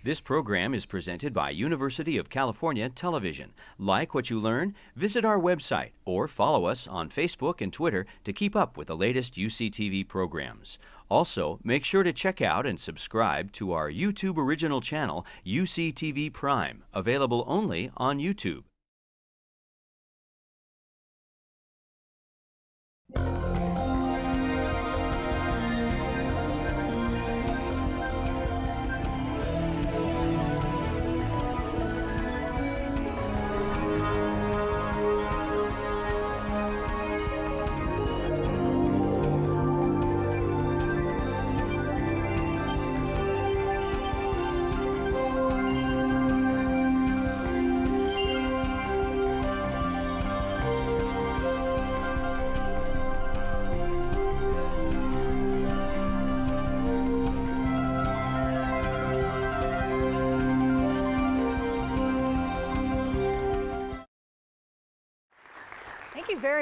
This program is presented by University of California Television. Like what you learn? Visit our website or follow us on Facebook and Twitter to keep up with the latest UCTV programs. Also, make sure to check out and subscribe to our YouTube original channel, UCTV Prime, available only on YouTube.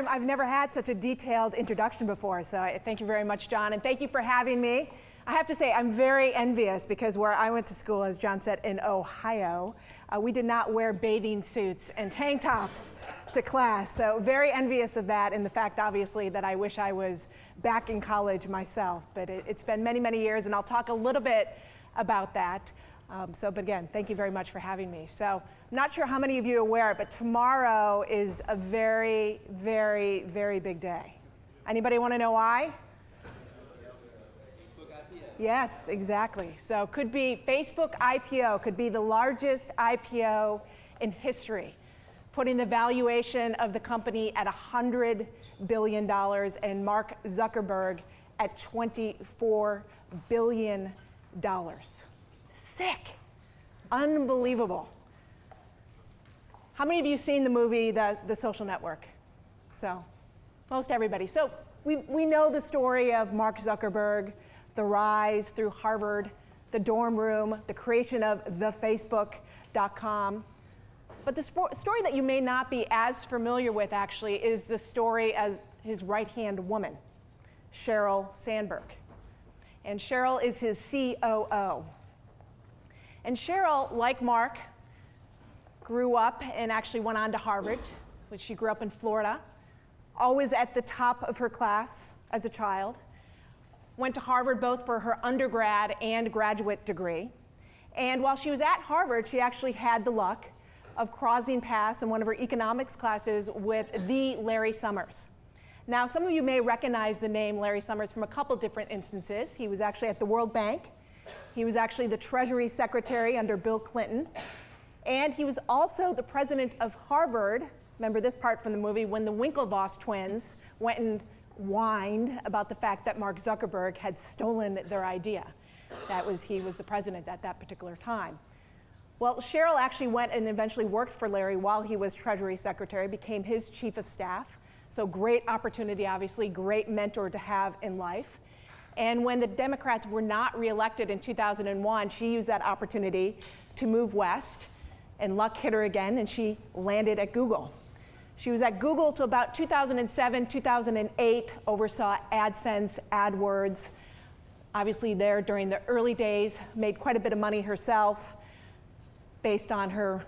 I've never had such a detailed introduction before, so thank you very much, John, and thank you for having me. I have to say, I'm very envious because where I went to school, as John said, in Ohio, we did not wear bathing suits and tank tops to class, so very envious of that, and the fact, obviously, that I wish I was back in college myself, but it's been many, many years, and I'll talk a little bit about that. But again, thank you very much for having me. So I'm not sure how many of you are aware, but tomorrow is a very, very, very big day. Anybody want to know why? Yes, exactly. So could be Facebook IPO, could be the largest IPO in history, putting the valuation of the company at $100 billion and Mark Zuckerberg at $24 billion. Sick. Unbelievable. How many of you seen the movie The Social Network? So, most everybody. So, we know the story of Mark Zuckerberg, the rise through Harvard, the dorm room, the creation of thefacebook.com. But the story that you may not be as familiar with, actually, is the story of his right-hand woman, Sheryl Sandberg. And Sheryl is his COO. And Sheryl, like Mark, grew up and actually went on to Harvard, which she grew up in Florida, always at the top of her class as a child. Went to Harvard both for her undergrad and graduate degree. And while she was at Harvard, she actually had the luck of crossing paths in one of her economics classes with the Larry Summers. Now, some of you may recognize the name Larry Summers from a couple different instances. He was actually at the World Bank. He was actually the Treasury Secretary under Bill Clinton. And he was also the president of Harvard. Remember this part from the movie, when the Winklevoss twins went and whined about the fact that Mark Zuckerberg had stolen their idea. He was the president at that particular time. Well, Sheryl actually went and eventually worked for Larry while he was Treasury Secretary, became his chief of staff. So great opportunity, obviously, great mentor to have in life. And when the Democrats were not reelected in 2001, she used that opportunity to move west, and luck hit her again, and she landed at Google. She was at Google till about 2007, 2008, oversaw AdSense, AdWords. Obviously there during the early days, made quite a bit of money herself based on her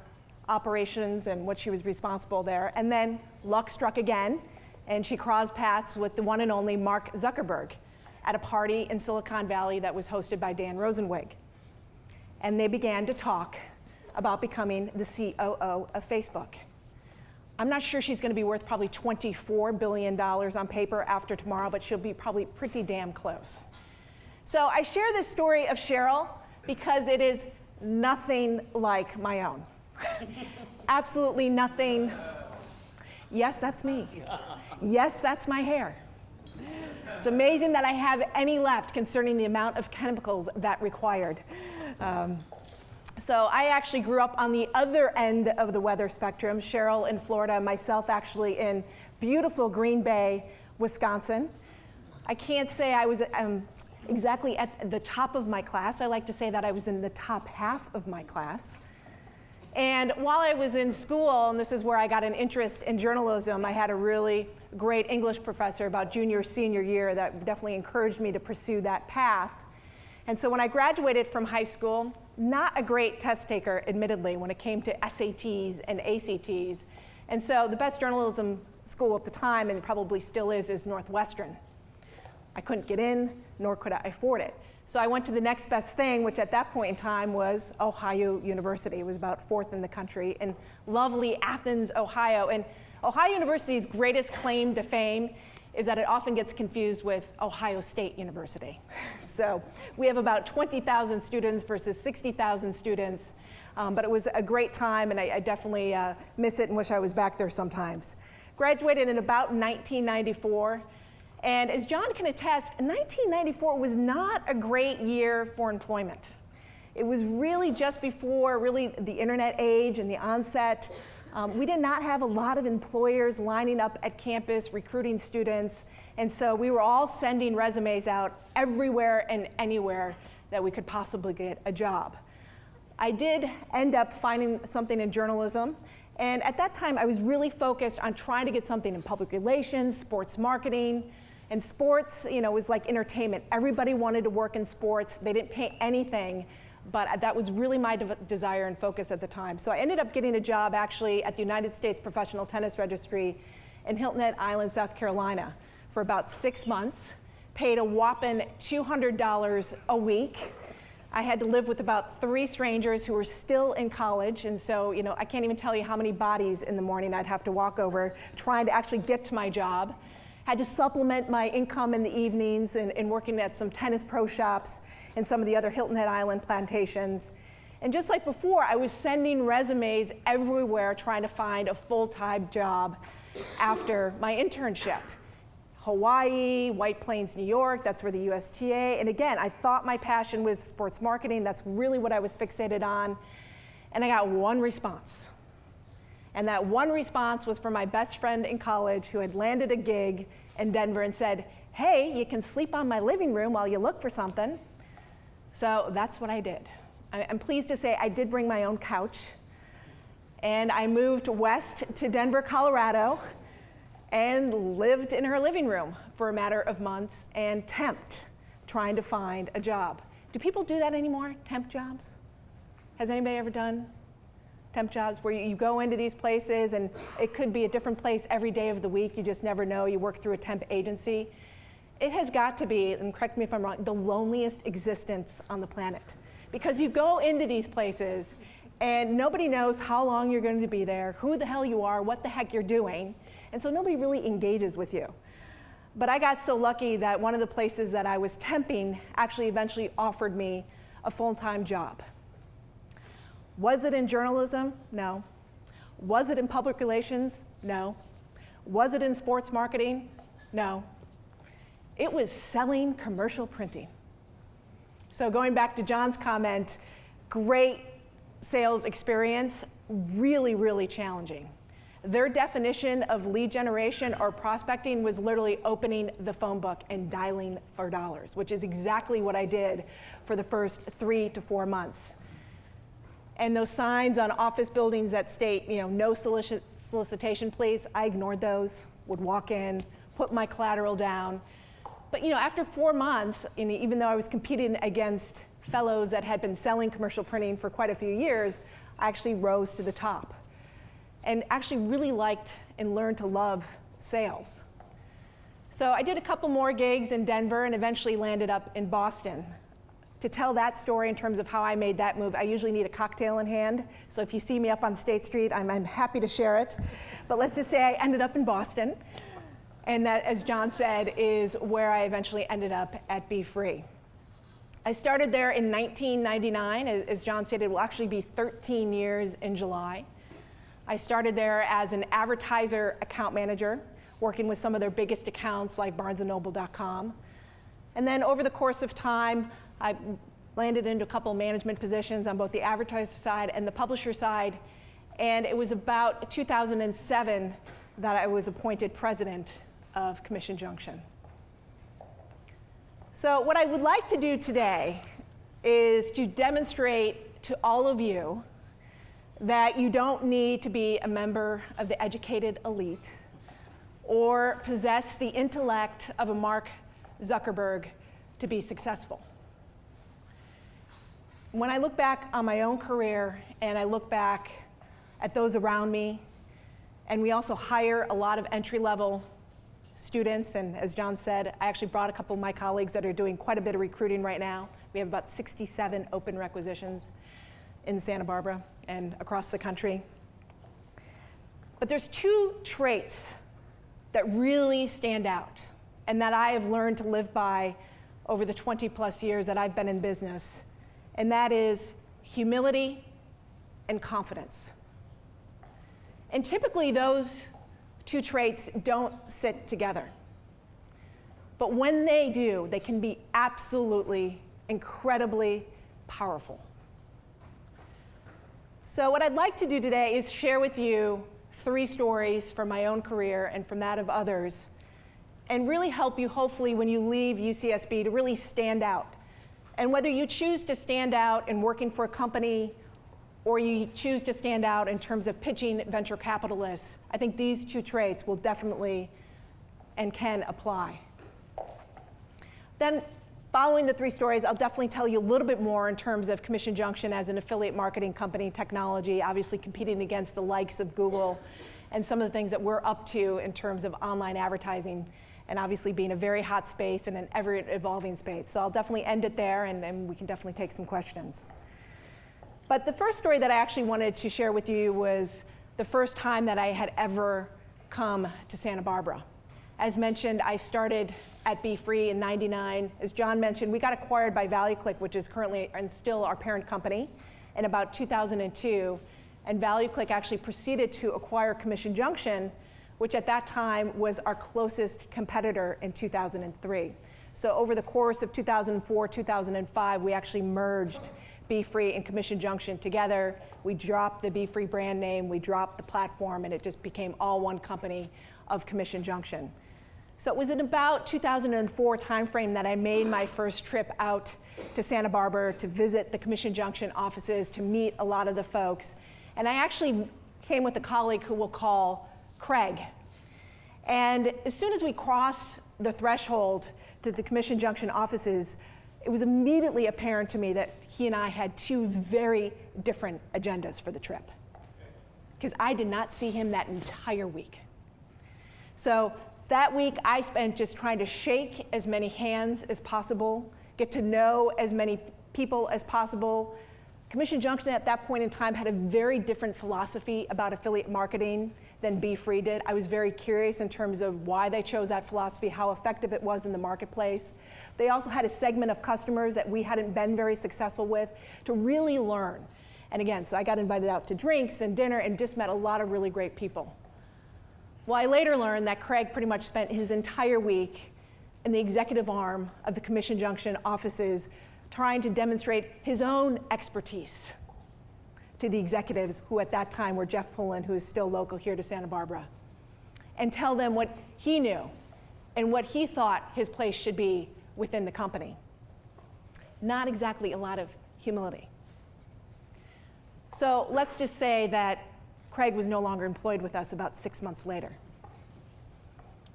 operations and what she was responsible there. And then luck struck again, and she crossed paths with the one and only Mark Zuckerberg at a party in Silicon Valley that was hosted by Dan Rosenwig. And they began to talk about becoming the COO of Facebook. I'm not sure she's going to be worth probably $24 billion on paper after tomorrow, but she'll be probably pretty damn close. So I share this story of Sheryl because it is nothing like my own. Absolutely nothing. Yes, that's me. Yes, that's my hair. It's amazing that I have any left concerning the amount of chemicals that required. So I actually grew up on the other end of the weather spectrum, Sheryl in Florida, myself actually in beautiful Green Bay, Wisconsin. I can't say I was exactly at the top of my class. I like to say that I was in the top half of my class. And while I was in school, and this is where I got an interest in journalism, I had a really great English professor about junior, senior year that definitely encouraged me to pursue that path. And so when I graduated from high school, not a great test taker, admittedly, when it came to SATs and ACTs. And so the best journalism school at the time, and probably still is Northwestern. I couldn't get in, nor could I afford it. So I went to the next best thing, which at that point in time was Ohio University. It was about 4th in the country in lovely Athens, Ohio. And Ohio University's greatest claim to fame is that it often gets confused with Ohio State University. So we have about 20,000 students versus 60,000 students. But it was a great time, and I definitely miss it and wish I was back there sometimes. Graduated in about 1994. And as John can attest, 1994 was not a great year for employment. It was really just before the internet age and the onset. We did not have a lot of employers lining up at campus recruiting students, and so we were all sending resumes out everywhere and anywhere that we could possibly get a job. I did end up finding something in journalism, and at that time I was really focused on trying to get something in public relations, sports marketing. And sports, was like entertainment. Everybody wanted to work in sports. They didn't pay anything, but that was really my desire and focus at the time. So I ended up getting a job actually at the United States Professional Tennis Registry in Hilton Head Island, South Carolina, for about 6 months, paid a whopping $200 a week. I had to live with about 3 strangers who were still in college, and so I can't even tell you how many bodies in the morning I'd have to walk over trying to actually get to my job. Had to supplement my income in the evenings and working at some tennis pro shops and some of the other Hilton Head Island plantations. And just like before, I was sending resumes everywhere trying to find a full-time job after my internship. Hawaii, White Plains, New York, that's where the USTA, and again, I thought my passion was sports marketing. That's really what I was fixated on. And I got one response. And that one response was from my best friend in college who had landed a gig in Denver and said, hey, you can sleep on my living room while you look for something. So that's what I did. I'm pleased to say I did bring my own couch. And I moved west to Denver, Colorado, and lived in her living room for a matter of months and temped, trying to find a job. Do people do that anymore, temp jobs? Has anybody ever done temp jobs where you go into these places and it could be a different place every day of the week, you just never know, you work through a temp agency? It has got to be, and correct me if I'm wrong, the loneliest existence on the planet. Because you go into these places and nobody knows how long you're going to be there, who the hell you are, what the heck you're doing, and so nobody really engages with you. But I got so lucky that one of the places that I was temping actually eventually offered me a full-time job. Was it in journalism? No. Was it in public relations? No. Was it in sports marketing? No. It was selling commercial printing. So going back to John's comment, great sales experience, really, really challenging. Their definition of lead generation or prospecting was literally opening the phone book and dialing for dollars, which is exactly what I did for the first 3 to 4 months. And those signs on office buildings that state, no solicitation, please, I ignored those, would walk in, put my collateral down. But after 4 months, even though I was competing against fellows that had been selling commercial printing for quite a few years, I actually rose to the top and actually really liked and learned to love sales. So I did a couple more gigs in Denver and eventually landed up in Boston. To tell that story in terms of how I made that move, I usually need a cocktail in hand. So if you see me up on State Street, I'm happy to share it. But let's just say I ended up in Boston. And that, as John said, is where I eventually ended up at Be Free. I started there in 1999. As John stated, it will actually be 13 years in July. I started there as an advertiser account manager, working with some of their biggest accounts like BarnesandNoble.com. And then over the course of time, I landed into a couple management positions on both the advertiser side and the publisher side. And it was about 2007 that I was appointed president of Commission Junction. So what I would like to do today is to demonstrate to all of you that you don't need to be a member of the educated elite or possess the intellect of a Mark Zuckerberg to be successful. when I look back on my own career and I look back at those around me, and we also hire a lot of entry-level students, and as John said, I actually brought a couple of my colleagues that are doing quite a bit of recruiting right now. We have about 67 open requisitions in Santa Barbara and across the country. But there's two traits that really stand out and that I have learned to live by over the 20 plus years that I've been in business, and that is humility and confidence. And typically those two traits don't sit together. But when they do, they can be absolutely, incredibly powerful. So what I'd like to do today is share with you 3 stories from my own career and from that of others, and really help you, hopefully, when you leave UCSB to really stand out. And whether you choose to stand out in working for a company or you choose to stand out in terms of pitching venture capitalists, I think these 2 traits will definitely and can apply. Then, following the 3 stories, I'll definitely tell you a little bit more in terms of Commission Junction as an affiliate marketing company, technology, obviously competing against the likes of Google, and some of the things that we're up to in terms of online advertising, and obviously being a very hot space and an ever-evolving space. So I'll definitely end it there, and we can definitely take some questions. But the first story that I actually wanted to share with you was the first time that I had ever come to Santa Barbara. As mentioned, I started at BeFree in '99. As John mentioned, we got acquired by ValueClick, which is currently and still our parent company, in about 2002. And ValueClick actually proceeded to acquire Commission Junction, which at that time was our closest competitor in 2003. So over the course of 2004, 2005, we actually merged BeFree and Commission Junction together. We dropped the BeFree brand name, we dropped the platform, and it just became all one company of Commission Junction. So it was in about 2004 timeframe that I made my first trip out to Santa Barbara to visit the Commission Junction offices, to meet a lot of the folks. And I actually came with a colleague who we'll call Craig. And as soon as we crossed the threshold to the Commission Junction offices, it was immediately apparent to me that he and I had 2 very different agendas for the trip, because I did not see him that entire week. So that week I spent just trying to shake as many hands as possible, get to know as many people as possible. Commission Junction at that point in time had a very different philosophy about affiliate marketing than BeFree did. I was very curious in terms of why they chose that philosophy, how effective it was in the marketplace. They also had a segment of customers that we hadn't been very successful with to really learn. And again, so I got invited out to drinks and dinner and just met a lot of really great people. Well, I later learned that Craig pretty much spent his entire week in the executive arm of the Commission Junction offices trying to demonstrate his own expertise to the executives who at that time were Jeff Pollard, who is still local here to Santa Barbara, and tell them what he knew and what he thought his place should be within the company. Not exactly a lot of humility. So let's just say that Craig was no longer employed with us about 6 months later.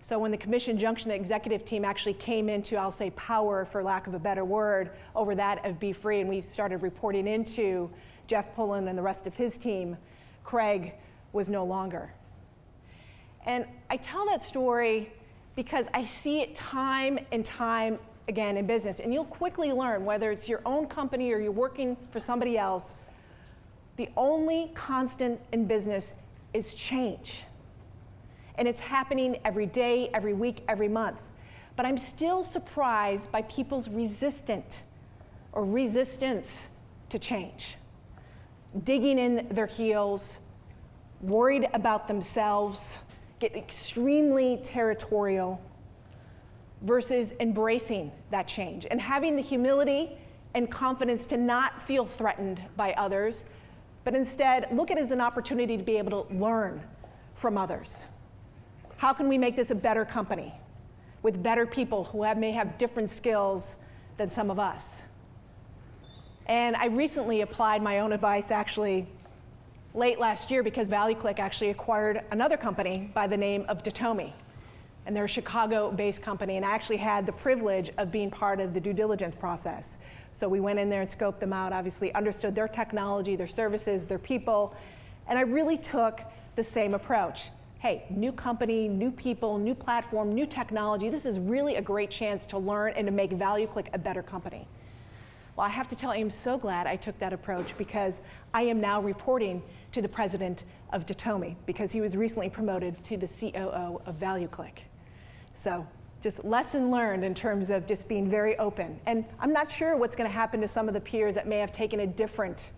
So when the Commission Junction executive team actually came into, I'll say, power, for lack of a better word, over that of BeFree, and we started reporting into Jeff Pollard and the rest of his team, Craig was no longer. And I tell that story because I see it time and time again in business, and you'll quickly learn, whether it's your own company or you're working for somebody else, the only constant in business is change. And it's happening every day, every week, every month. But I'm still surprised by people's resistance to change. Digging in their heels, worried about themselves, get extremely territorial, versus embracing that change and having the humility and confidence to not feel threatened by others, but instead look at it as an opportunity to be able to learn from others. How can we make this a better company with better people who may have different skills than some of us? And I recently applied my own advice actually late last year because ValueClick actually acquired another company by the name of Datomi. And they're a Chicago-based company, and I actually had the privilege of being part of the due diligence process. So we went in there and scoped them out, obviously understood their technology, their services, their people, and I really took the same approach. Hey, new company, new people, new platform, new technology. This is really a great chance to learn and to make ValueClick a better company. Well, I have to tell you, I'm so glad I took that approach because I am now reporting to the president of Datomi because he was recently promoted to the COO of ValueClick. So just lesson learned in terms of just being very open. And I'm not sure what's going to happen to some of the peers that may have taken a different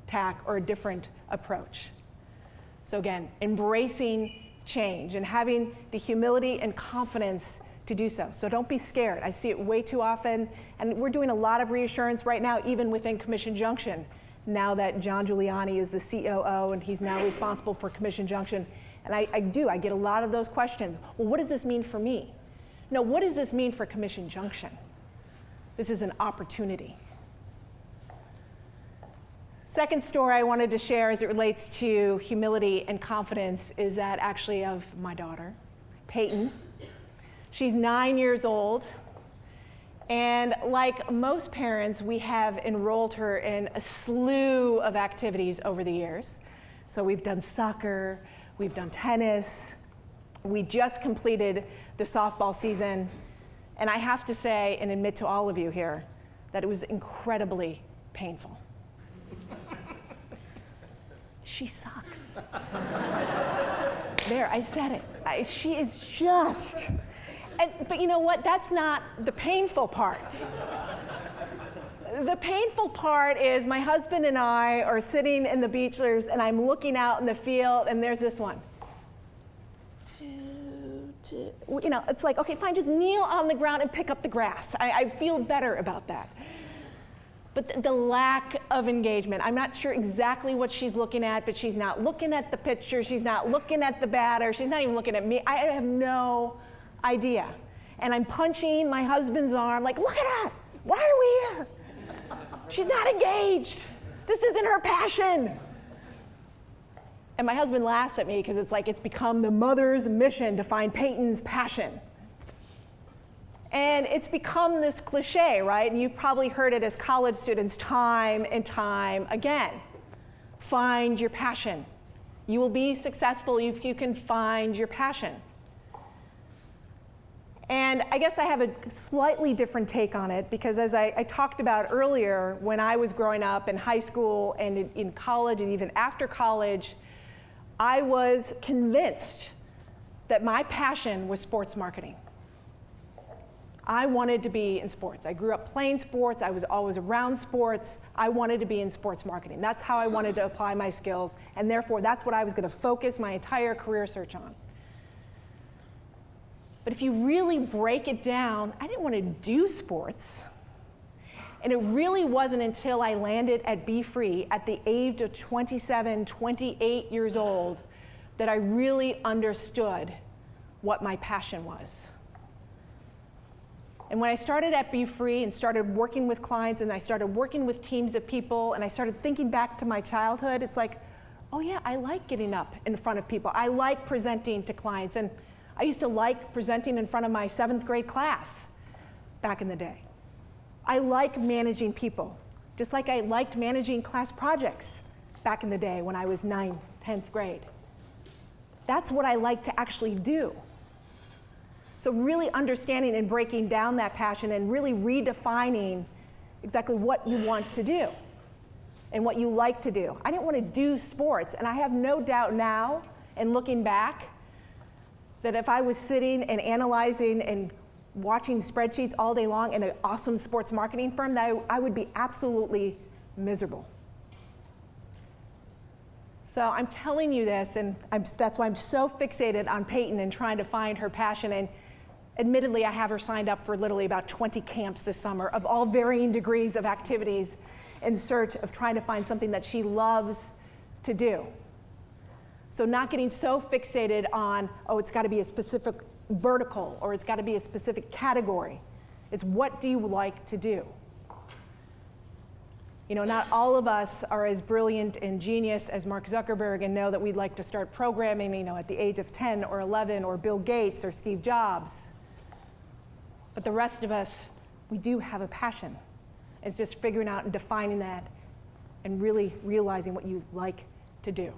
tack or a different approach. So again, embracing change and having the humility and confidence to do so. So don't be scared. I see it way too often, and we're doing a lot of reassurance right now, even within Commission Junction, now that John Giuliani is the COO and he's now responsible for Commission Junction. And I get a lot of those questions. Well, what does this mean for me? No, what does this mean for Commission Junction? This is an opportunity. Second story I wanted to share as it relates to humility and confidence is that actually of my daughter, Peyton. She's 9 years old, and like most parents, we have enrolled her in a slew of activities over the years. So we've done soccer, we've done tennis, we just completed the softball season, and I have to say and admit to all of you here that it was incredibly painful. She sucks. There, I said it. She is just... But you know what? That's not the painful part. The painful part is my husband and I are sitting in the Beachlers and I'm looking out in the field and there's this one. You know, it's like, okay, fine, just kneel on the ground and pick up the grass. I feel better about that. But the lack of engagement, I'm not sure exactly what she's looking at, but she's not looking at the pitcher, she's not looking at the batter, she's not even looking at me. I have no idea. And I'm punching my husband's arm, like, look at that, why are we here? She's not engaged. This isn't her passion. And my husband laughs at me because it's like it's become the mother's mission to find Peyton's passion. And it's become this cliche, right? And you've probably heard it as college students time and time again. Find your passion. You will be successful if you can find your passion. And I guess I have a slightly different take on it because as I talked about earlier, when I was growing up in high school and in college and even after college, I was convinced that my passion was sports marketing. I wanted to be in sports. I grew up playing sports. I was always around sports. I wanted to be in sports marketing. That's how I wanted to apply my skills, and therefore that's what I was going to focus my entire career search on. But if you really break it down, I didn't want to do sports. And it really wasn't until I landed at Be Free at the age of 27, 28 years old that I really understood what my passion was. And when I started at Be Free and started working with clients and I started working with teams of people and I started thinking back to my childhood, it's like, oh yeah, I like getting up in front of people. I like presenting to clients. And I used to like presenting in front of my 7th grade class back in the day. I like managing people, just like I liked managing class projects back in the day when I was 9th, 10th grade. That's what I like to actually do. So really understanding and breaking down that passion and really redefining exactly what you want to do and what you like to do. I didn't want to do sports, and I have no doubt now, and looking back, that if I was sitting and analyzing and watching spreadsheets all day long in an awesome sports marketing firm, that I would be absolutely miserable. So I'm telling you this, and that's why I'm so fixated on Peyton and trying to find her passion. And admittedly, I have her signed up for literally about 20 camps this summer of all varying degrees of activities in search of trying to find something that she loves to do. So not getting so fixated on, oh, it's got to be a specific vertical or it's got to be a specific category. It's what do you like to do? Not all of us are as brilliant and genius as Mark Zuckerberg and know that we'd like to start programming, at the age of 10 or 11, or Bill Gates or Steve Jobs. But the rest of us, we do have a passion. It's just figuring out and defining that and really realizing what you like to do.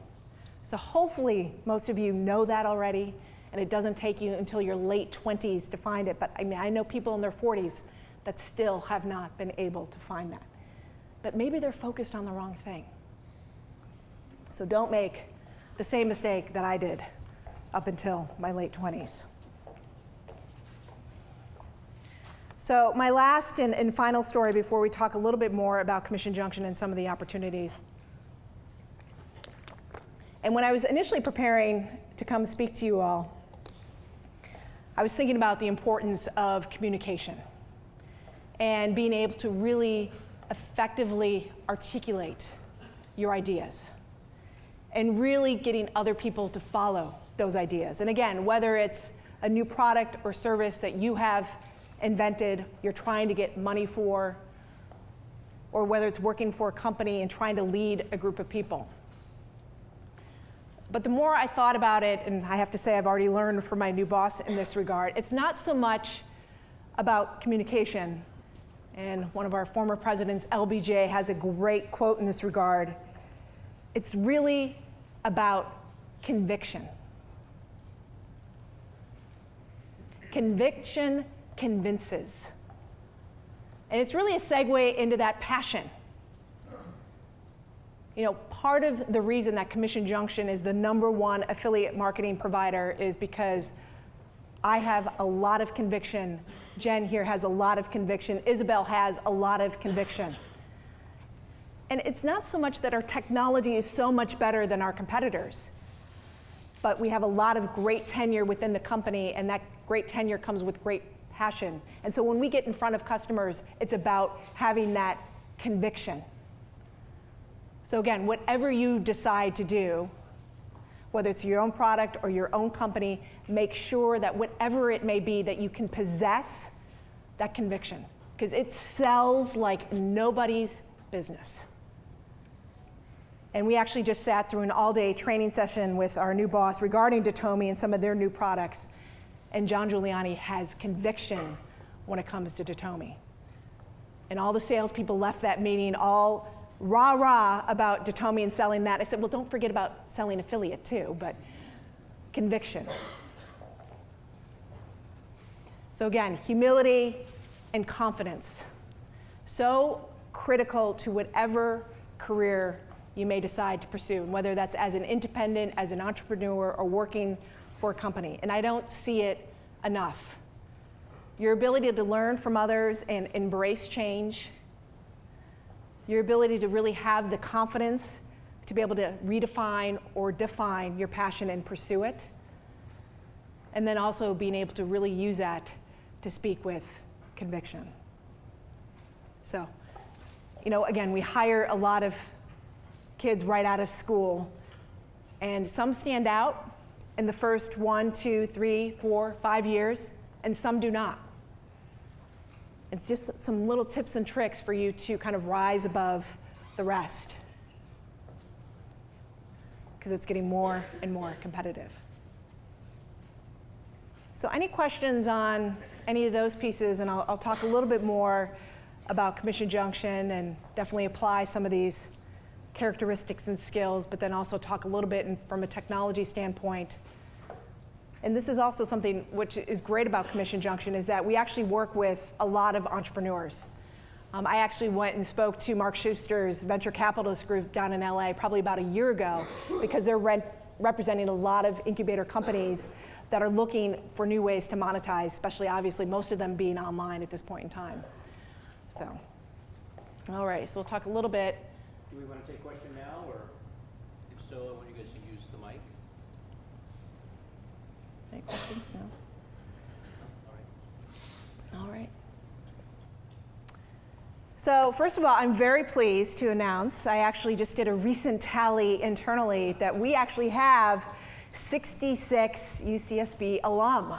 So hopefully most of you know that already, and it doesn't take you until your late 20s to find it. But I know people in their 40s that still have not been able to find that. But maybe they're focused on the wrong thing. So don't make the same mistake that I did up until my late 20s. So my last and final story before we talk a little bit more about Commission Junction and some of the opportunities. And when I was initially preparing to come speak to you all, I was thinking about the importance of communication and being able to really effectively articulate your ideas and really getting other people to follow those ideas. And again, whether it's a new product or service that you have invented, you're trying to get money for, or whether it's working for a company and trying to lead a group of people. But the more I thought about it, and I have to say I've already learned from my new boss in this regard, it's not so much about communication. And one of our former presidents, LBJ, has a great quote in this regard. It's really about conviction. Conviction convinces. And it's really a segue into that passion. Part of the reason that Commission Junction is the #1 affiliate marketing provider is because I have a lot of conviction. Jen here has a lot of conviction. Isabel has a lot of conviction. And it's not so much that our technology is so much better than our competitors, but we have a lot of great tenure within the company, and that great tenure comes with great passion. And so when we get in front of customers, it's about having that conviction. So again, whatever you decide to do, whether it's your own product or your own company, make sure that whatever it may be, that you can possess that conviction, because it sells like nobody's business. And we actually just sat through an all-day training session with our new boss regarding Datomi and some of their new products. And John Giuliani has conviction when it comes to Datomi. And all the salespeople left that meeting all rah-rah about Datomi and selling that. I said, well, don't forget about selling affiliate too, but conviction. So again, humility and confidence. So critical to whatever career you may decide to pursue, and whether that's as an independent, as an entrepreneur, or working for a company. And I don't see it enough. Your ability to learn from others and embrace change, your ability to really have the confidence to be able to redefine or define your passion and pursue it, and then also being able to really use that to speak with conviction. So, again, we hire a lot of kids right out of school, and some stand out in the first 1, 2, 3, 4, 5 years, and some do not. It's just some little tips and tricks for you to kind of rise above the rest, because it's getting more and more competitive. So any questions on any of those pieces, and I'll talk a little bit more about Commission Junction and definitely apply some of these characteristics and skills, but then also talk a little bit from a technology standpoint. And this is also something which is great about Commission Junction, is that we actually work with a lot of entrepreneurs. I actually went and spoke to Mark Schuster's venture capitalist group down in LA probably about a year ago, because they're representing a lot of incubator companies that are looking for new ways to monetize, especially obviously most of them being online at this point in time. So, all right, so we'll talk a little bit. Do we want to take a question now, or if so, I want you guys to use the mic. Any questions? No? All right. So first of all, I'm very pleased to announce, I actually just did a recent tally internally, that we actually have 66 UCSB alum,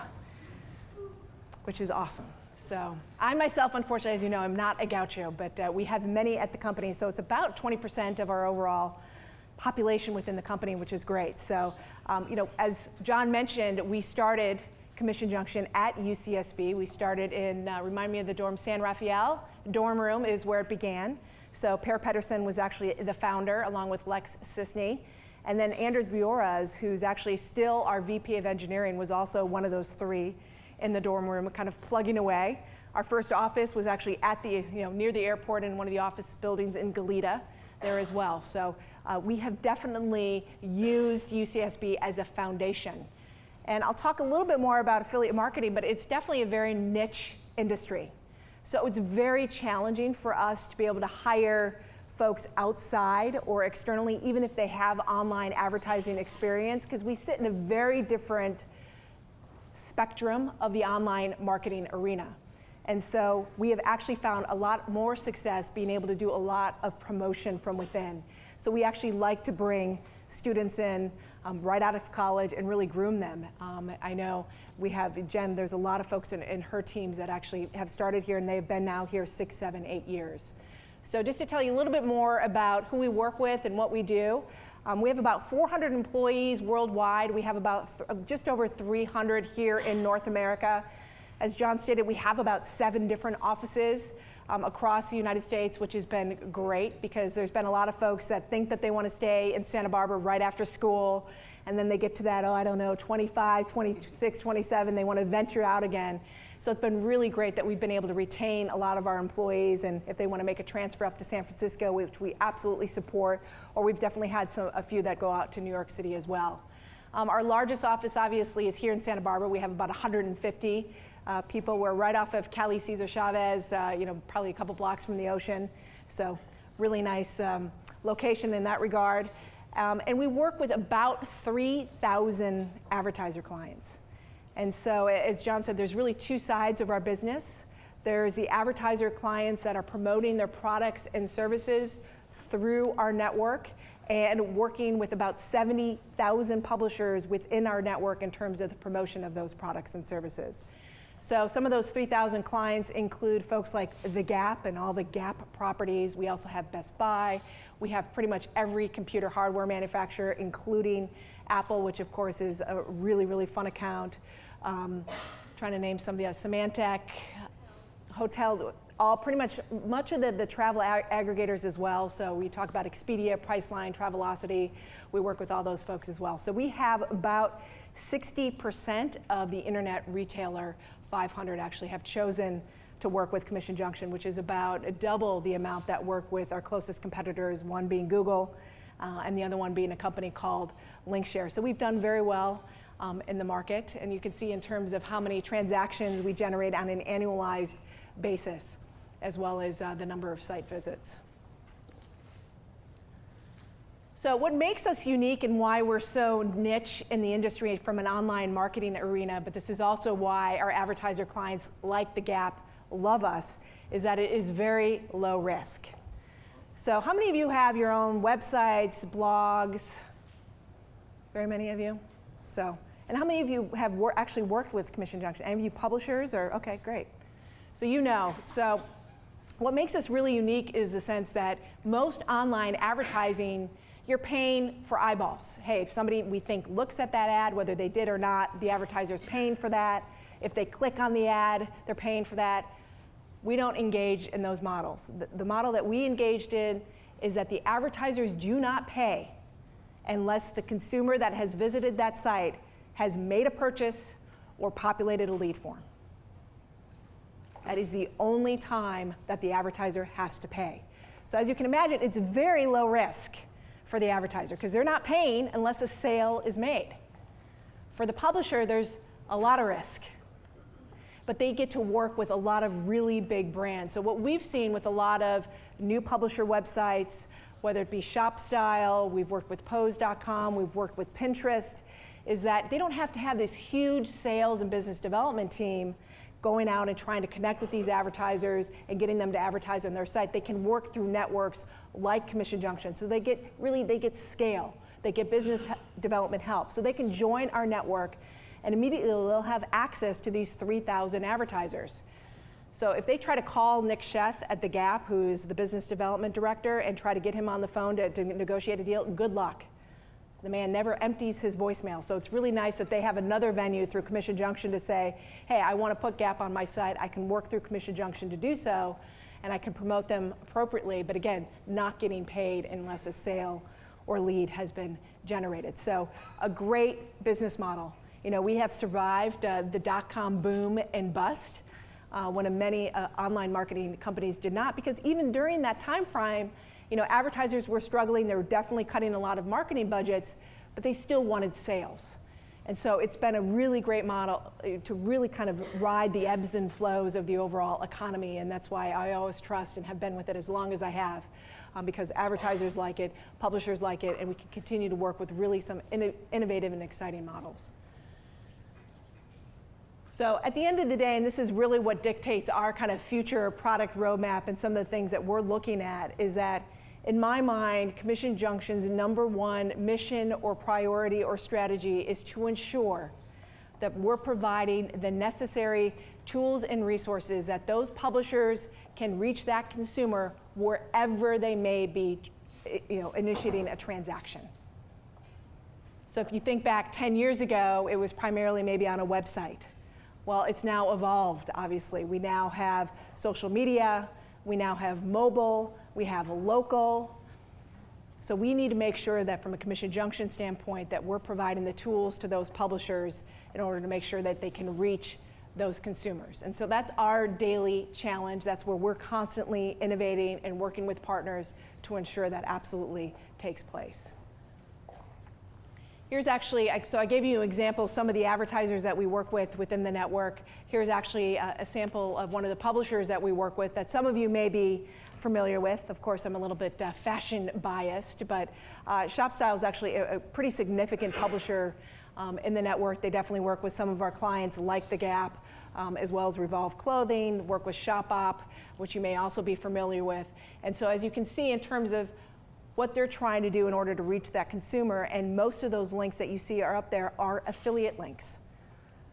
which is awesome. So I myself, unfortunately, as you know, I'm not a gaucho, but we have many at the company. So it's about 20% of our overall population within the company, which is great. So, as John mentioned, we started Commission Junction at UCSB. We started in, remind me of the dorm, San Rafael. Dorm room is where it began. So Per Pedersen was actually the founder, along with Lex Cisney. And then Anders Bjoras, who's actually still our VP of Engineering, was also one of those three in the dorm room, kind of plugging away. Our first office was actually at the, near the airport in one of the office buildings in Goleta there as well. So we have definitely used UCSB as a foundation. And I'll talk a little bit more about affiliate marketing, but it's definitely a very niche industry. So it's very challenging for us to be able to hire folks outside or externally, even if they have online advertising experience, because we sit in a very different spectrum of the online marketing arena. And so we have actually found a lot more success being able to do a lot of promotion from within. So we actually like to bring students in right out of college and really groom them. I know we have Jen, there's a lot of folks in her teams that actually have started here, and they've been now here 6, 7, 8 years. So just to tell you a little bit more about who we work with and what we do, we have about 400 employees worldwide. We have about just over 300 here in North America. As John stated, we have about 7 different offices across the United States, which has been great because there's been a lot of folks that think that they want to stay in Santa Barbara right after school, and then they get to that, 25, 26, 27, they want to venture out again. So it's been really great that we've been able to retain a lot of our employees, and if they want to make a transfer up to San Francisco, which we absolutely support, or we've definitely had a few that go out to New York City as well. Our largest office, obviously, is here in Santa Barbara. We have about 150 people. We're right off of Cali Cesar Chavez, probably a couple blocks from the ocean. So really nice location in that regard. And we work with about 3,000 advertiser clients. And so, as John said, there's really 2 sides of our business. There's the advertiser clients that are promoting their products and services through our network and working with about 70,000 publishers within our network in terms of the promotion of those products and services. So some of those 3,000 clients include folks like The Gap and all the Gap properties. We also have Best Buy. We have pretty much every computer hardware manufacturer, including Apple, which of course is a really, really fun account. Trying to name some of the Symantec, hotels, all pretty much of the travel aggregators as well. So we talk about Expedia, Priceline, Travelocity. We work with all those folks as well. So we have about 60% of the internet retailer 500 actually have chosen to work with Commission Junction, which is about double the amount that work with our closest competitors, one being Google, and the other one being a company called Linkshare. So we've done very well in the market, and you can see in terms of how many transactions we generate on an annualized basis, as well as the number of site visits. So what makes us unique and why we're so niche in the industry from an online marketing arena, but this is also why our advertiser clients like The Gap love us, is that it is very low risk. So how many of you have your own websites, blogs? Very many of you? So, and how many of you have actually worked with Commission Junction? Any of you publishers? Or okay, great. So you know. So what makes us really unique is the sense that most online advertising, you're paying for eyeballs. Hey, if somebody we think looks at that ad, whether they did or not, the advertiser's paying for that. If they click on the ad, they're paying for that. We don't engage in those models. The model that we engaged in is that the advertisers do not pay unless the consumer that has visited that site has made a purchase or populated a lead form. That is the only time that the advertiser has to pay. So as you can imagine, it's very low risk for the advertiser because they're not paying unless a sale is made. For the publisher, there's a lot of risk, but they get to work with a lot of really big brands. So what we've seen with a lot of new publisher websites, whether it be ShopStyle, we've worked with Pose.com, we've worked with Pinterest, is that they don't have to have this huge sales and business development team going out and trying to connect with these advertisers and getting them to advertise on their site. They can work through networks like Commission Junction. So they get scale. They get business development help. So they can join our network and immediately they'll have access to these 3,000 advertisers. So if they try to call Nick Sheth at The Gap, who's the business development director, and try to get him on the phone to negotiate a deal, good luck. The man never empties his voicemail. So it's really nice that they have another venue through Commission Junction to say, hey, I want to put Gap on my site. I can work through Commission Junction to do so, and I can promote them appropriately, but again, not getting paid unless a sale or lead has been generated. So a great business model. You know, we have survived the dot-com boom and bust when many online marketing companies did not, because even during that time frame, you know, advertisers were struggling. They were definitely cutting a lot of marketing budgets, but they still wanted sales. And so it's been a really great model to really kind of ride the ebbs and flows of the overall economy, and that's why I always trust and have been with it as long as I have, because advertisers like it, publishers like it, and we can continue to work with really some innovative and exciting models. So at the end of the day, and this is really what dictates our kind of future product roadmap and some of the things that we're looking at, is that in my mind, Commission Junction's #1 mission or priority or strategy is to ensure that we're providing the necessary tools and resources that those publishers can reach that consumer wherever they may be, you know, initiating a transaction. So if you think back 10 years ago, it was primarily maybe on a website. Well, it's now evolved, obviously. We now have social media, we now have mobile, we have local. So we need to make sure that from a Commission Junction standpoint that we're providing the tools to those publishers in order to make sure that they can reach those consumers. And so that's our daily challenge. That's where we're constantly innovating and working with partners to ensure that absolutely takes place. Here's actually, so I gave you an example of some of the advertisers that we work with within the network. Here's actually a sample of one of the publishers that we work with that some of you may be familiar with. Of course, I'm a little bit fashion biased, but ShopStyle is actually a pretty significant publisher in the network. They definitely work with some of our clients like The Gap, as well as Revolve Clothing, work with ShopOp, which you may also be familiar with. And so as you can see in terms of what they're trying to do in order to reach that consumer, and most of those links that you see are up there are affiliate links.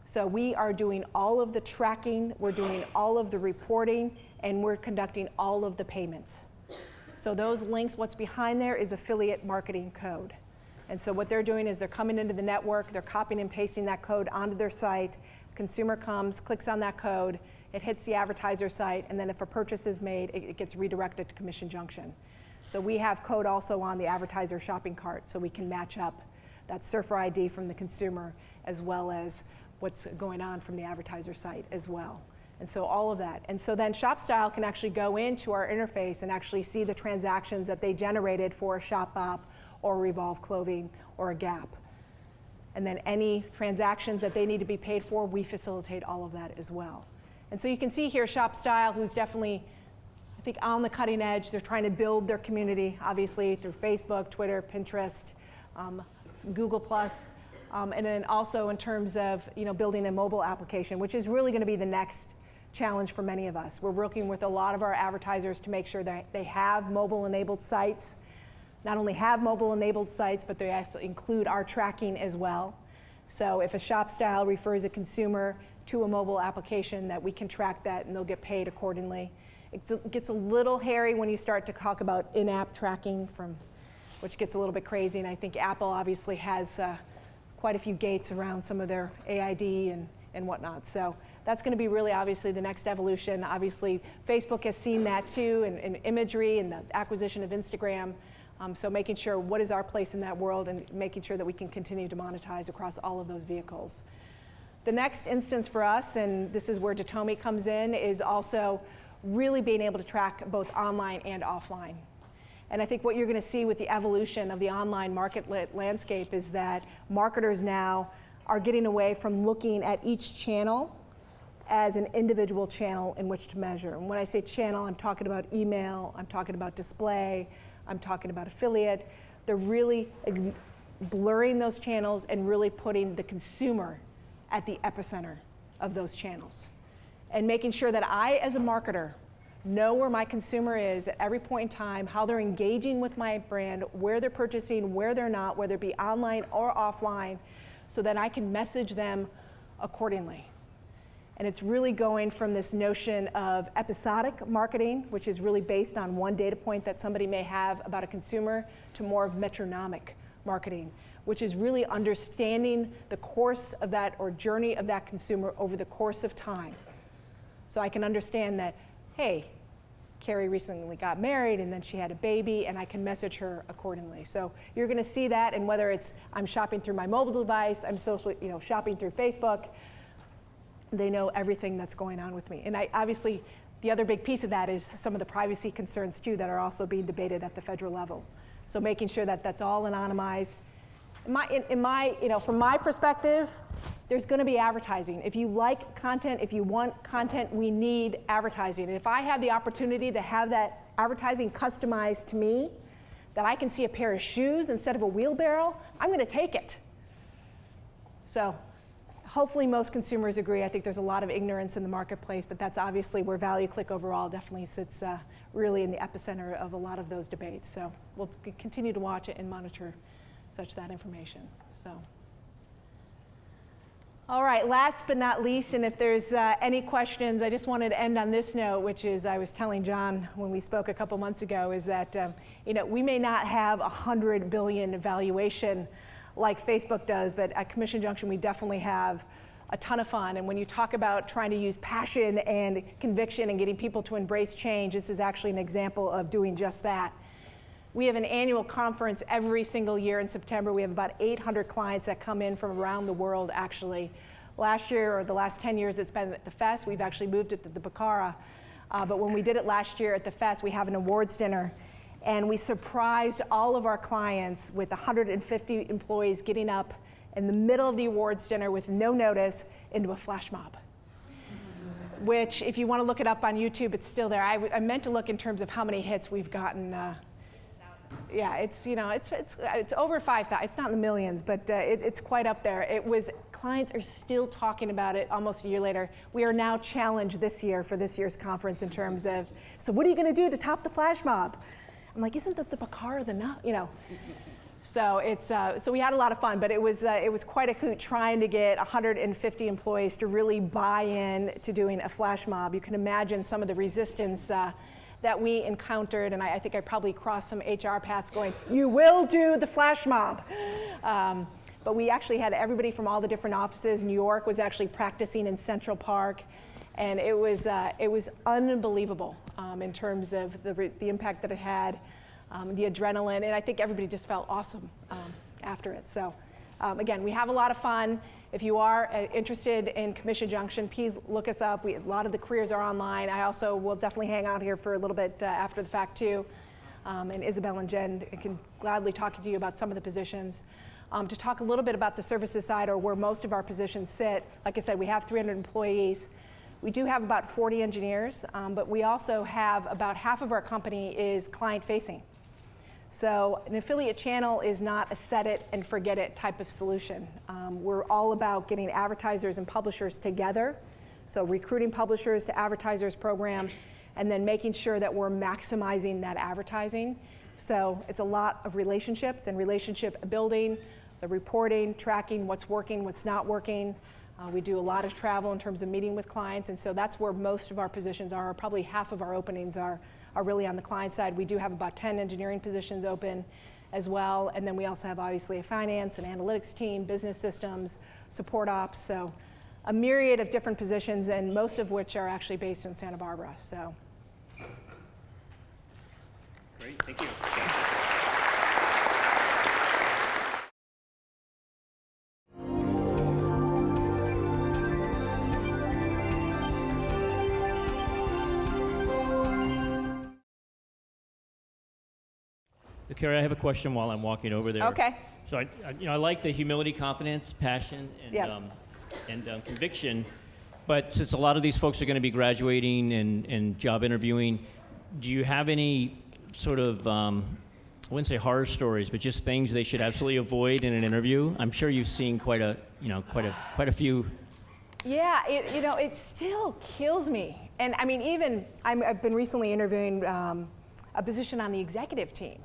So we are doing all of the tracking, we're doing all of the reporting, and we're conducting all of the payments. So those links, what's behind there is affiliate marketing code. And so what they're doing is they're coming into the network, they're copying and pasting that code onto their site, consumer comes, clicks on that code, it hits the advertiser site, and then if a purchase is made, it gets redirected to Commission Junction. So we have code also on the advertiser shopping cart, so we can match up that surfer ID from the consumer as well as what's going on from the advertiser site as well. And so all of that. And so then ShopStyle can actually go into our interface and actually see the transactions that they generated for a ShopOp or Revolve Clothing or a Gap. And then any transactions that they need to be paid for, we facilitate all of that as well. And so you can see here ShopStyle, who's definitely, I think, on the cutting edge. They're trying to build their community, obviously, through Facebook, Twitter, Pinterest, Google+, and then also in terms of, you know, building a mobile application, which is really going to be the next challenge for many of us. We're working with a lot of our advertisers to make sure that they have mobile-enabled sites, not only have mobile-enabled sites, but they also include our tracking as well. So if a ShopStyle refers a consumer to a mobile application, that we can track that and they'll get paid accordingly. It gets a little hairy when you start to talk about in-app tracking, which gets a little bit crazy, and I think Apple obviously has quite a few gates around some of their AID and whatnot. So that's going to be really obviously the next evolution. Obviously, Facebook has seen that too, in imagery and the acquisition of Instagram. So making sure what is our place in that world and making sure that we can continue to monetize across all of those vehicles. The next instance for us, and this is where Datomi comes in, is also really being able to track both online and offline. And I think what you're going to see with the evolution of the online market landscape is that marketers now are getting away from looking at each channel as an individual channel in which to measure. And when I say channel, I'm talking about email, I'm talking about display, I'm talking about affiliate. They're really blurring those channels and really putting the consumer at the epicenter of those channels. And making sure that I, as a marketer, know where my consumer is at every point in time, how they're engaging with my brand, where they're purchasing, where they're not, whether it be online or offline, so that I can message them accordingly. And it's really going from this notion of episodic marketing, which is really based on one data point that somebody may have about a consumer, to more of metronomic marketing, which is really understanding the course of that or journey of that consumer over the course of time. So I can understand that, hey, Kerri recently got married and then she had a baby, and I can message her accordingly. So you're going to see that, and whether it's I'm shopping through my mobile device, I'm shopping through Facebook, they know everything that's going on with me. And obviously, the other big piece of that is some of the privacy concerns too that are also being debated at the federal level. So making sure that that's all anonymized. From my perspective, there's going to be advertising. If you like content, if you want content, we need advertising. And if I have the opportunity to have that advertising customized to me, that I can see a pair of shoes instead of a wheelbarrow, I'm going to take it. So hopefully most consumers agree. I think there's a lot of ignorance in the marketplace, but that's obviously where ValueClick overall definitely sits really in the epicenter of a lot of those debates. So we'll continue to watch it and monitor that information. So, all right, last but not least, and if there's any questions, I just wanted to end on this note, which is I was telling John when we spoke a couple months ago, is that we may not have 100 billion valuation like Facebook does, but at Commission Junction we definitely have a ton of fun. And when you talk about trying to use passion and conviction and getting people to embrace change, this is actually an example of doing just that. We have an annual conference every single year in September. We have about 800 clients that come in from around the world, actually. Last year, or the last 10 years, it's been at the Fest. We've actually moved it to the Bacara. But when we did it last year at the Fest, we have an awards dinner. And we surprised all of our clients with 150 employees getting up in the middle of the awards dinner with no notice into a flash mob. Which, if you want to look it up on YouTube, it's still there. I meant to look in terms of how many hits we've gotten. Yeah, it's over 5,000. It's not in the millions, but it's quite up there. Clients are still talking about it almost a year later. We are now challenged this year for this year's conference in terms of, so what are you going to do to top the flash mob? I'm like, isn't the Bacara the So we had a lot of fun, but it was quite a hoot trying to get 150 employees to really buy in to doing a flash mob. You can imagine some of the resistance that we encountered, and I think I probably crossed some HR paths going, you will do the flash mob. But we actually had everybody from all the different offices. New York was actually practicing in Central Park, and it was unbelievable in terms of the impact that it had, the adrenaline, and I think everybody just felt awesome after it. So again, we have a lot of fun. If you are interested in Commission Junction, please look us up. A lot of the careers are online. I also will definitely hang out here for a little bit after the fact too. And Isabel and Jen can gladly talk to you about some of the positions. To talk a little bit about the services side, or where most of our positions sit, like I said, we have 300 employees. We do have about 40 engineers, but we also have about half of our company is client-facing. So an affiliate channel is not a set it and forget it type of solution. We're all about getting advertisers and publishers together. So recruiting publishers to advertisers program, and then making sure that we're maximizing that advertising. So it's a lot of relationships and relationship building, the reporting, tracking what's working, what's not working. We do a lot of travel in terms of meeting with clients, and so that's where most of our positions are. Probably half of our openings are really on the client side. We do have about 10 engineering positions open as well, and then we also have obviously a finance and analytics team, business systems, support ops, so a myriad of different positions, and most of which are actually based in Santa Barbara. So. Great, thank you. Kerri, I have a question while I'm walking over there. Okay. So I like the humility, confidence, passion, and Yep. Conviction. But since a lot of these folks are going to be graduating and job interviewing, do you have any sort of I wouldn't say horror stories, but just things they should absolutely avoid in an interview? I'm sure you've seen quite a few. Yeah, it still kills me. And I mean, I've been recently interviewing a position on the executive team.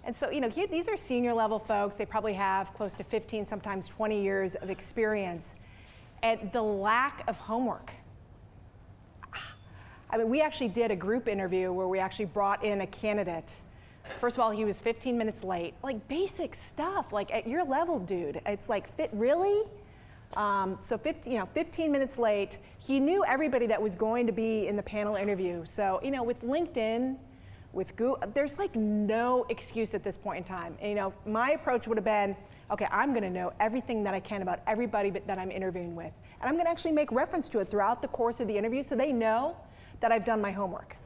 And so, these are senior level folks. They probably have close to 15, sometimes 20 years of experience. And the lack of homework I mean, we actually did a group interview where we actually brought in a candidate. First of all, he was 15 minutes late. Like basic stuff, like at your level, dude. It's like, really? So 15 minutes late. He knew everybody that was going to be in the panel interview. So, with LinkedIn, with Google, there's like no excuse at this point in time. And, my approach would have been, okay, I'm gonna know everything that I can about everybody that I'm interviewing with. And I'm gonna actually make reference to it throughout the course of the interview so they know that I've done my homework.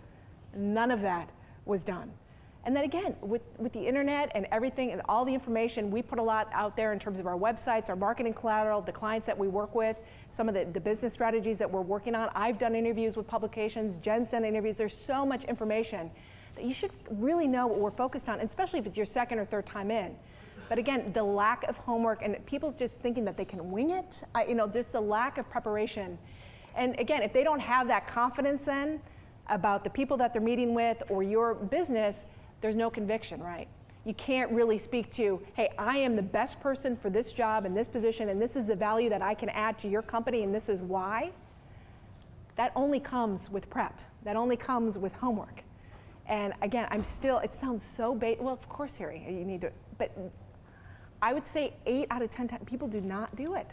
None of that was done. And then again, with the internet and everything and all the information, we put a lot out there in terms of our websites, our marketing collateral, the clients that we work with, some of the business strategies that we're working on. I've done interviews with publications, Jen's done interviews. There's so much information that you should really know what we're focused on, especially if it's your second or third time in. But again, the lack of homework and people's just thinking that they can wing it, just the lack of preparation. And again, if they don't have that confidence then about the people that they're meeting with or your business, there's no conviction, right? You can't really speak to, hey, I am the best person for this job and this position, and this is the value that I can add to your company, and this is why. That only comes with prep. That only comes with homework. And again, it sounds so well, of course, Harry, you need to, but I would say 8 out of 10 times, people do not do it.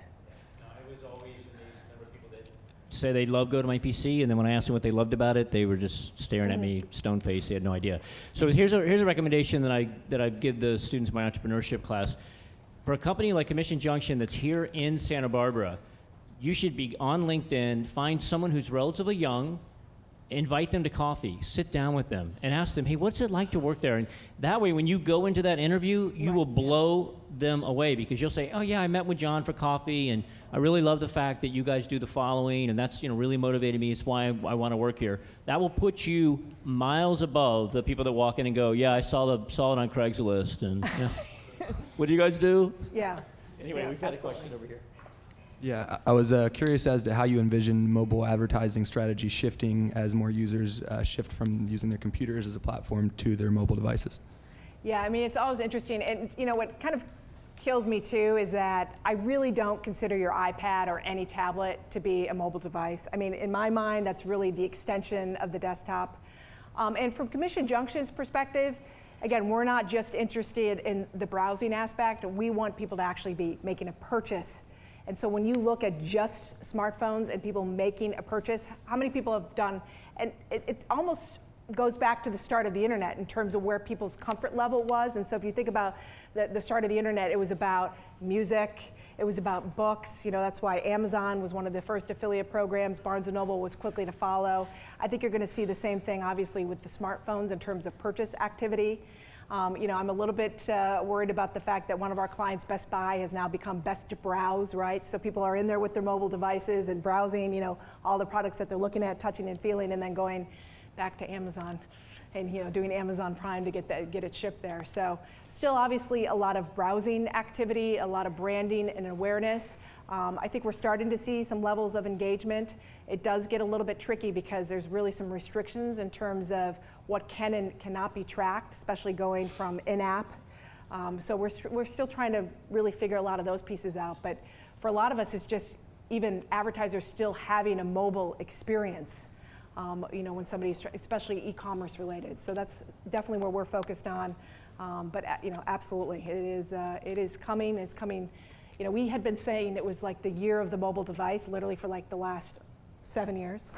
No, I was always amazed the number of people that say they love Go to My PC, and then when I asked them what they loved about it, they were just staring at me stone-faced. They had no idea. So here's a recommendation that I give the students in my entrepreneurship class. For a company like Commission Junction that's here in Santa Barbara, you should be on LinkedIn, find someone who's relatively young, invite them to coffee, sit down with them, and ask them, hey, what's it like to work there? And that way, when you go into that interview, you will blow them away, because you'll say, oh yeah, I met with John for coffee, and I really love the fact that you guys do the following, and that's really motivated me. It's why I want to work here. That will put you miles above the people that walk in and go, yeah, I saw it on Craigslist, and what do you guys do? Yeah. Anyway, we've got a question over here. Yeah, I was curious as to how you envision mobile advertising strategy shifting as more users shift from using their computers as a platform to their mobile devices. Yeah, I mean, it's always interesting. And what kind of kills me too is that I really don't consider your iPad or any tablet to be a mobile device. I mean, in my mind, that's really the extension of the desktop. And from Commission Junction's perspective, again, we're not just interested in the browsing aspect. We want people to actually be making a purchase. And so when you look at just smartphones and people making a purchase, how many people have done, and it almost goes back to the start of the internet in terms of where people's comfort level was. And so if you think about the start of the internet, it was about music, it was about books. That's why Amazon was one of the first affiliate programs. Barnes & Noble was quickly to follow. I think you're going to see the same thing, obviously, with the smartphones in terms of purchase activity. I'm a little bit worried about the fact that one of our clients, Best Buy, has now become Best to Browse, right? So people are in there with their mobile devices and browsing, all the products that they're looking at, touching and feeling, and then going back to Amazon and doing Amazon Prime to get it shipped there. So still obviously a lot of browsing activity, a lot of branding and awareness. I think we're starting to see some levels of engagement. It does get a little bit tricky because there's really some restrictions in terms of what can and cannot be tracked, especially going from in-app. So we're still trying to really figure a lot of those pieces out. But for a lot of us, it's just even advertisers still having a mobile experience. When somebody's, especially e-commerce related. So that's definitely where we're focused on. But absolutely, it is coming. It's coming. We had been saying it was like the year of the mobile device, literally for like the last 7 years.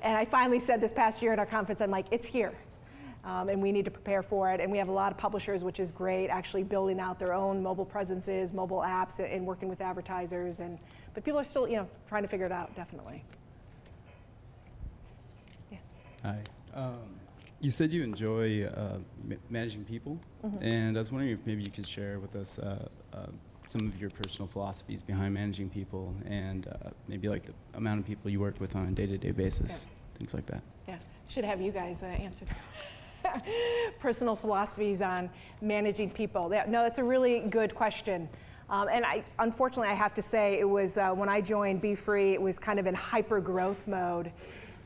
And I finally said this past year at our conference, I'm like, it's here. And we need to prepare for it. And we have a lot of publishers, which is great, actually building out their own mobile presences, mobile apps, and working with advertisers. But people are still, trying to figure it out, definitely. Hi. You said you enjoy managing people, and I was wondering if maybe you could share with us some of your personal philosophies behind managing people, and maybe like the amount of people you work with on a day-to-day basis, things like that. Yeah, should have you guys answer that. Personal philosophies on managing people. No, that's a really good question. And unfortunately, I have to say, it was when I joined Be Free, it was kind of in hyper-growth mode.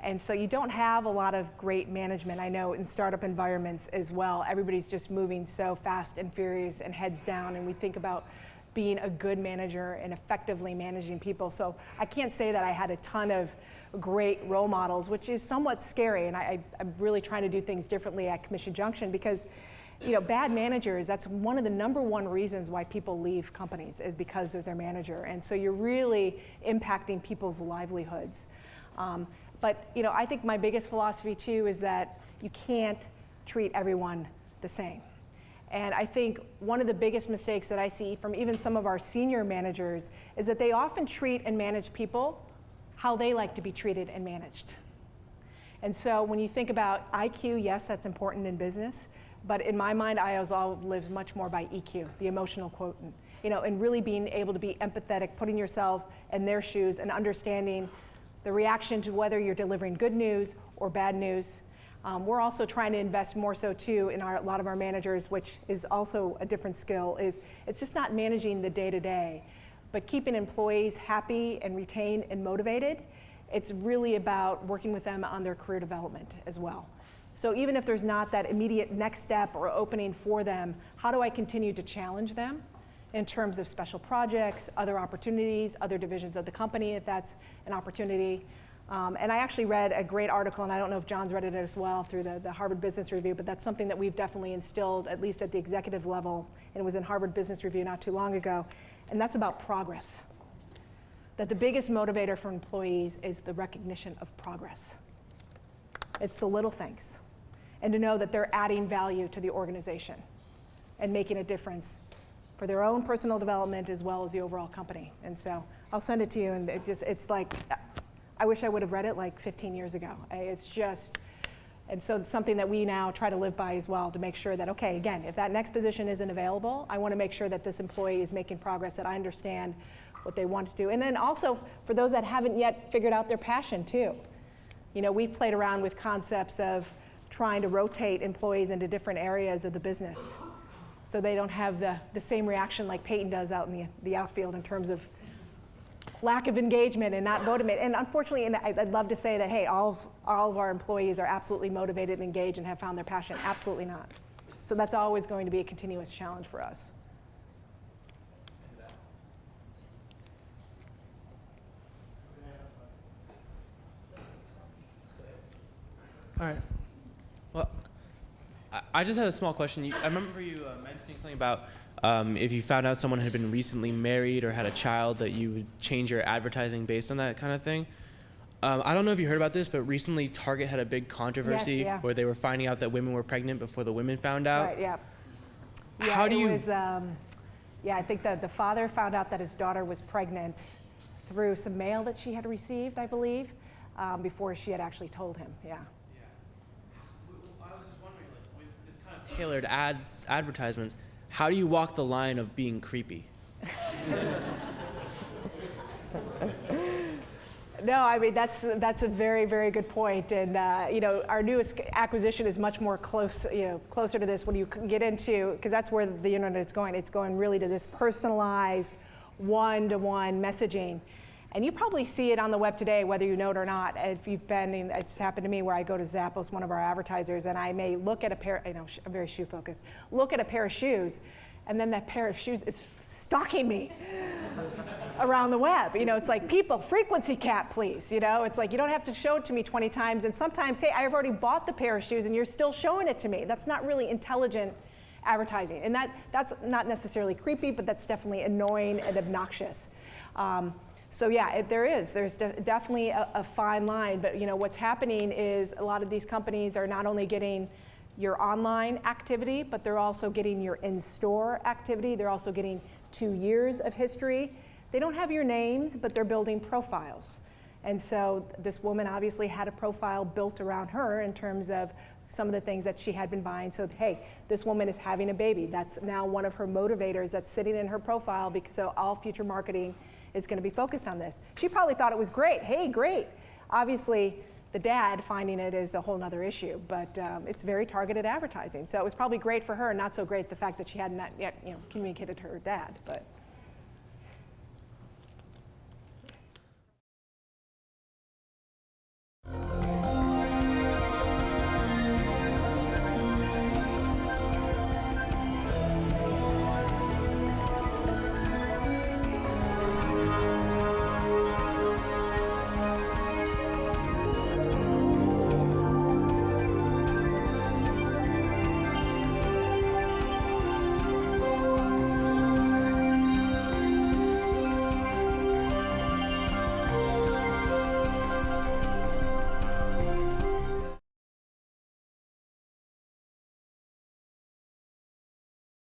And so you don't have a lot of great management. I know in startup environments as well, everybody's just moving so fast and furious and heads down, and we think about being a good manager and effectively managing people. So I can't say that I had a ton of great role models, which is somewhat scary, and I'm really trying to do things differently at Commission Junction because, bad managers, that's one of the #1 reasons why people leave companies is because of their manager. And so you're really impacting people's livelihoods. But I think my biggest philosophy too is that you can't treat everyone the same. And I think one of the biggest mistakes that I see from even some of our senior managers is that they often treat and manage people how they like to be treated and managed. And so when you think about IQ, yes, that's important in business, but in my mind, I also live much more by EQ, the emotional quotient, and really being able to be empathetic, putting yourself in their shoes and understanding the reaction to whether you're delivering good news or bad news. We're also trying to invest more so too in a lot of our managers, which is also a different skill, is it's just not managing the day-to-day, but keeping employees happy and retained and motivated. It's really about working with them on their career development as well. So even if there's not that immediate next step or opening for them, how do I continue to challenge them in terms of special projects, other opportunities, other divisions of the company, if that's an opportunity. And I actually read a great article, and I don't know if John's read it as well through the Harvard Business Review, but that's something that we've definitely instilled, at least at the executive level, and it was in Harvard Business Review not too long ago, and that's about progress. That the biggest motivator for employees is the recognition of progress. It's the little things, and to know that they're adding value to the organization and making a difference for their own personal development as well as the overall company. And so I'll send it to you, and it's like, I wish I would have read it like 15 years ago. It's just, and so it's something that we now try to live by as well, to make sure that, okay, again, if that next position isn't available, I want to make sure that this employee is making progress, that I understand what they want to do. And then also, for those that haven't yet figured out their passion too. We've played around with concepts of trying to rotate employees into different areas of the business so they don't have the same reaction like Peyton does out in the outfield in terms of lack of engagement and not motivated. And unfortunately, and I'd love to say that, hey, all of our employees are absolutely motivated and engaged and have found their passion. Absolutely not. So that's always going to be a continuous challenge for us. All right. Well, I just had a small question. I remember you mentioning something about if you found out someone had been recently married or had a child, that you would change your advertising based on that kind of thing. I don't know if you heard about this, but recently Target had a big controversy where they were finding out that women were pregnant before the women found out. Right, yeah. How do you... I think that the father found out that his daughter was pregnant through some mail that she had received, I believe, before she had actually told him, yeah. I was just wondering, with this kind of tailored advertisements, how do you walk the line of being creepy? No, I mean, that's a very, very good point. And our newest acquisition is much more closer to this when you get into, because that's where the internet is going. It's going really to this personalized, one-to-one messaging. And you probably see it on the web today, whether you know it or not. If you've been, it's happened to me where I go to Zappos, one of our advertisers, and I may look at a pair, I'm very shoe focused, look at a pair of shoes, and then that pair of shoes is stalking me around the web. It's like, people, frequency cap, please. It's like, you don't have to show it to me 20 times. And sometimes, hey, I've already bought the pair of shoes and you're still showing it to me. That's not really intelligent advertising. And that's not necessarily creepy, but that's definitely annoying and obnoxious. So yeah, there's definitely a fine line, but what's happening is a lot of these companies are not only getting your online activity, but they're also getting your in-store activity. They're also getting 2 years of history. They don't have your names, but they're building profiles. And so this woman obviously had a profile built around her in terms of some of the things that she had been buying. So hey, this woman is having a baby. That's now one of her motivators that's sitting in her profile, because so all future marketing is going to be focused on this. She probably thought it was great. Hey, great. Obviously, the dad finding it is a whole nother issue, but it's very targeted advertising. So it was probably great for her, and not so great the fact that she hadn't yet communicated to her dad. But